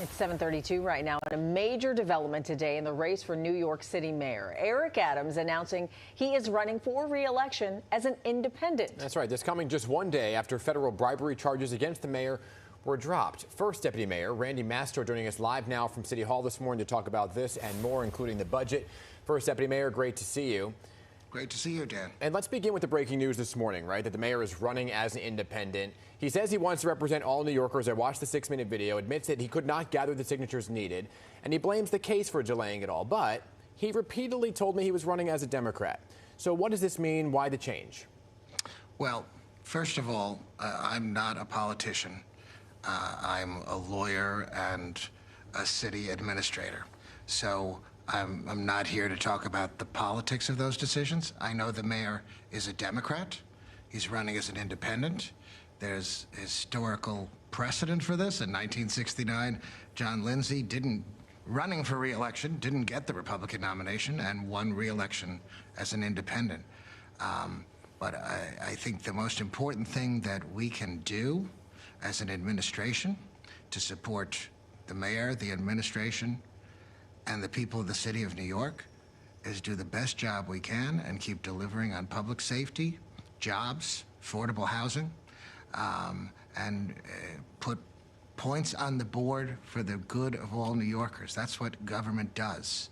It's 7:32 right now, and a major development today in the race for New York City mayor. Eric Adams announcing he is running for re-election as an independent. That's right. This coming just one day after federal bribery charges against the mayor were dropped. First Deputy Mayor Randy Mastro joining us live now from City Hall this morning to talk about this and more, including the budget. First Deputy Mayor, great to see you. Great to see you, Dan. And let's begin with the breaking news this morning, right, that the mayor is running as an independent. He says he wants to represent all New Yorkers. I watched the 6-minute video, admits that he could not gather the signatures needed, and he blames the case for delaying it all. But he repeatedly told me he was running as a Democrat. So what does this mean? Why the change? Well, first of all, I'm not a politician. I'm a lawyer and a city administrator. So I'm not here to talk about the politics of those decisions. I know the mayor is a Democrat. He's running as an independent. There's historical precedent for this. In 1969, John Lindsay running for re-election, didn't get the Republican nomination and won re-election as an independent. But I think the most important thing that we can do as an administration to support the mayor, the administration, and the people of the city of New York is do the best job we can and keep delivering on public safety, jobs, affordable housing, and put points on the board for the good of all New Yorkers. That's what government does.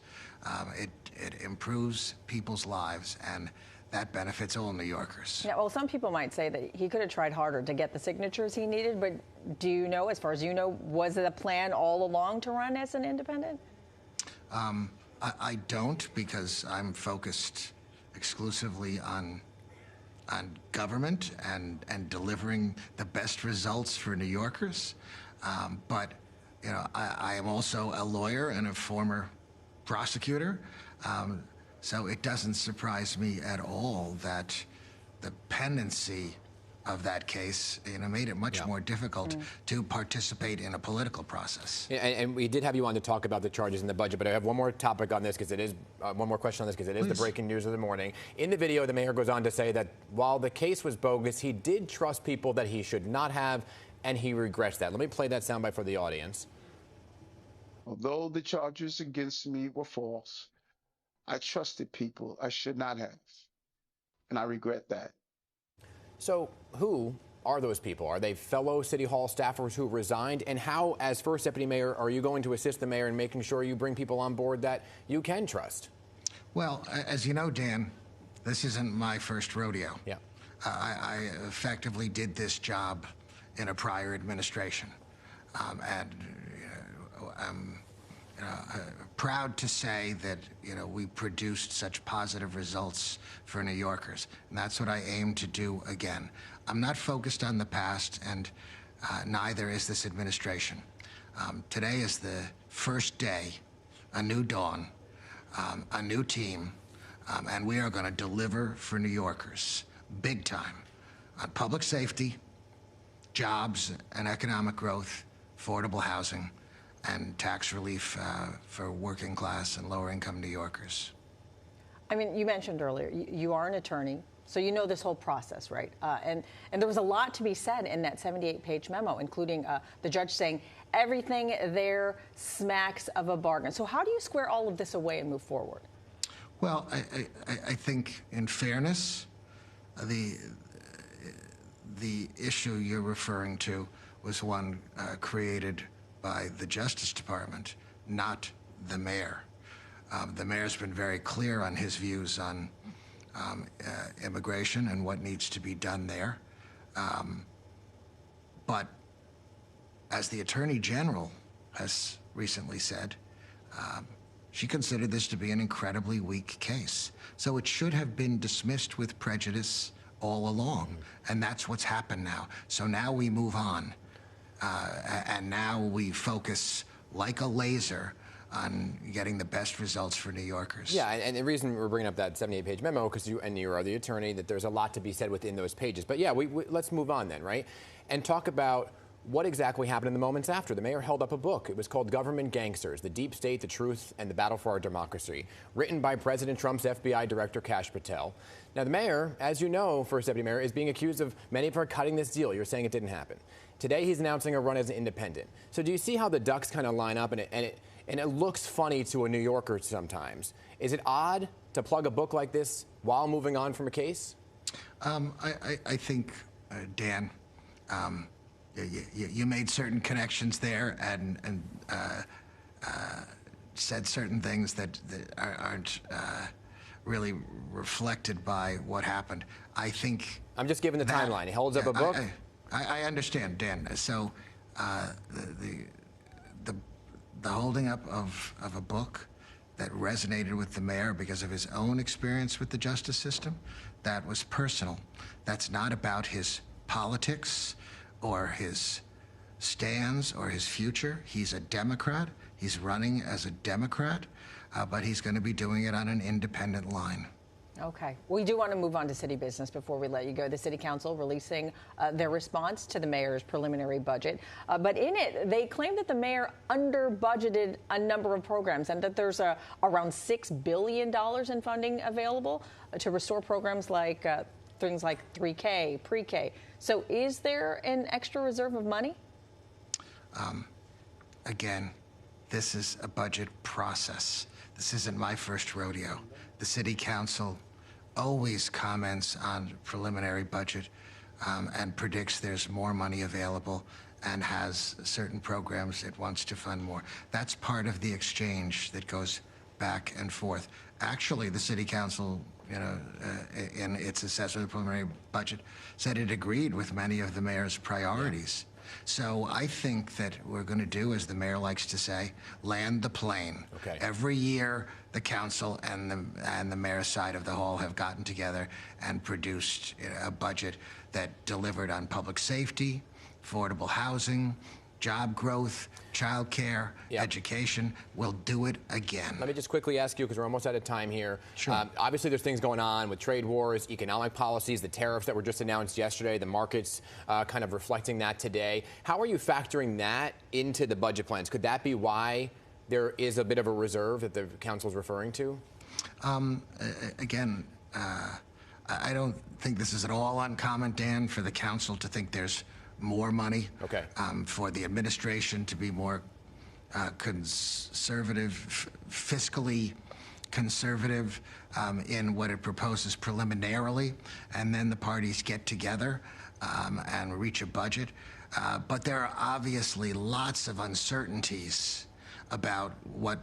It improves people's lives, and that benefits all New Yorkers. Yeah, well, some people might say that he could have tried harder to get the signatures he needed, but do you know, as far as you know, was it a plan all along to run as an independent? I don't, because I'm focused exclusively on government and delivering the best results for New Yorkers. But you know, I am also a lawyer and a former prosecutor, so it doesn't surprise me at all that the pendency of that case, you know, made it much more difficult to participate in a political process. Yeah, and we did have you on to talk about the charges in the budget, but I have one more topic on this because it is one more question on this because it is the breaking news of the morning. In the video, the mayor goes on to say that while the case was bogus, he did trust people that he should not have, and he regrets that. Let me play that soundbite for the audience. Although the charges against me were false, I trusted people I should not have, and I regret that. So who are those people? Are they fellow City Hall staffers who resigned? And how, as first deputy mayor, are you going to assist the mayor in making sure you bring people on board that you can trust? Well, as you know, Dan, this isn't my first rodeo. Yeah. I effectively did this job in a prior administration. And I'm proud to say that, you know, we produced such positive results for New Yorkers. And that's what I aim to do again. I'm not focused on the past, and neither is this administration. Today is the first day, a new dawn, a new team, and we are going to deliver for New Yorkers, big time, on public safety, jobs and economic growth, affordable housing, and tax relief for working class and lower income New Yorkers. I mean, you mentioned earlier, you are an attorney, so you know this whole process, right? And there was a lot to be said in that 78-page memo, including the judge saying everything there smacks of a bargain. So how do you square all of this away and move forward? Well, I think in fairness, the issue you're referring to was one created by the Justice Department, not the mayor. The mayor's been very clear on his views on immigration and what needs to be done there. But as the Attorney General has recently said, she considered this to be an incredibly weak case. So it should have been dismissed with prejudice all along. And that's what's happened now. So now we move on. And now we focus like a laser on getting the best results for New Yorkers. Yeah, and the reason we're bringing up that 78-page memo, because you are the attorney, that there's a lot to be said within those pages. But yeah, let's move on then, right? And talk about what exactly happened in the moments after. The mayor held up a book. It was called Government Gangsters, The Deep State, the Truth, and the Battle for Our Democracy, written by President Trump's FBI Director Kash Patel. Now, the mayor, as you know, First Deputy Mayor, is being accused of many of her cutting this deal. You're saying it didn't happen. Today he's announcing a run as an independent. So do you see how the ducks kind of line up, and it looks funny to a New Yorker sometimes? Is it odd to plug a book like this while moving on from a case? I think, Dan, you made certain connections there and said certain things that aren't really reflected by what happened. I think I'm just giving the timeline. He holds up a book. I understand, Dan. So the holding up of a book that resonated with the mayor because of his own experience with the justice system, that was personal. That's not about his politics or his stands or his future. He's a Democrat. He's running as a Democrat, but he's going to be doing it on an independent line. Okay. We do want to move on to city business before we let you go. The city council releasing their response to the mayor's preliminary budget. But in it, they claim that the mayor under-budgeted a number of programs and that there's around $6 billion in funding available to restore programs like things like 3K, pre-K. So is there an extra reserve of money? Again, this is a budget process. This isn't my first rodeo. The city council always comments on preliminary budget and predicts there's more money available and has certain programs it wants to fund more. That's part of the exchange that goes back and forth. Actually, the city council, in its assessment of the preliminary budget, said it agreed with many of the mayor's priorities. So I think that we're going to do, as the mayor likes to say, land the plane. Okay. Every year, the council and the mayor's side of the hall have gotten together and produced a budget that delivered on public safety, affordable housing, job growth, child care, education. We'll do it again. Let me just quickly ask you, because we're almost out of time here. Sure. Obviously, there's things going on with trade wars, economic policies, the tariffs that were just announced yesterday, the markets kind of reflecting that today. How are you factoring that into the budget plans? Could that be why there is a bit of a reserve that the council's referring to? Again, I don't think this is at all uncommon, Dan, for the council to think there's more money. Okay. For the administration to be more conservative, fiscally conservative in what it proposes preliminarily, and then the parties get together and reach a budget. But there are obviously lots of uncertainties about what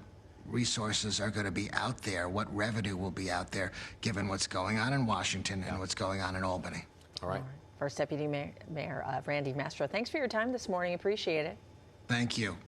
resources are going to be out there, what revenue will be out there, given what's going on in Washington and what's going on in Albany. All right. First Deputy Mayor Randy Mastro, thanks for your time this morning. Appreciate it. Thank you.